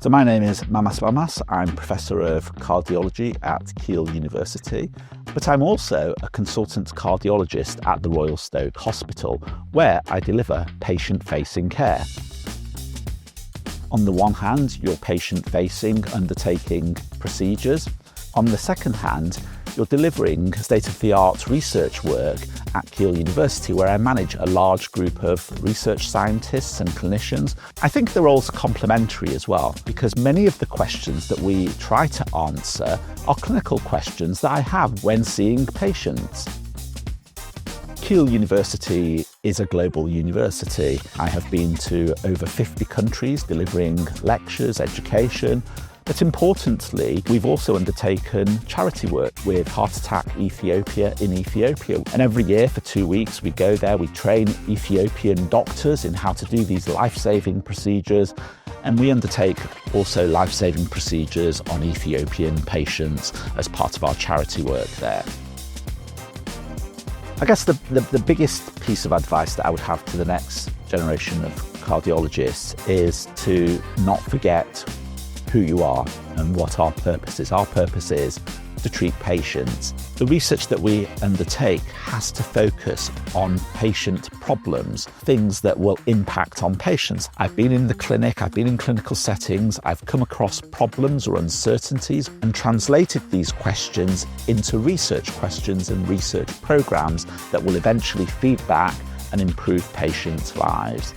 So my name is Mamas Mamas. I'm Professor of Cardiology at Keele University, but I'm also a Consultant Cardiologist at the Royal Stoke Hospital, where I deliver patient-facing care. On the one hand, you're patient-facing, undertaking procedures. On the second hand, you're delivering state-of-the-art research work at Keele University, where I manage a large group of research scientists and clinicians. I think they're also complementary as well, because many of the questions that we try to answer are clinical questions that I have when seeing patients. Keele University is a global university. I have been to over 50 countries delivering lectures, education, but importantly, we've also undertaken charity work with Heart Attack Ethiopia in Ethiopia. And every year for 2 weeks, we go there, we train Ethiopian doctors in how to do these life-saving procedures. And we undertake also life-saving procedures on Ethiopian patients as part of our charity work there. I guess the biggest piece of advice that I would have to the next generation of cardiologists is to not forget who you are and what our purpose is. Our purpose is to treat patients. The research that we undertake has to focus on patient problems, things that will impact on patients. I've been in the clinic, I've been in clinical settings, I've come across problems or uncertainties and translated these questions into research questions and research programs that will eventually feed back and improve patients' lives.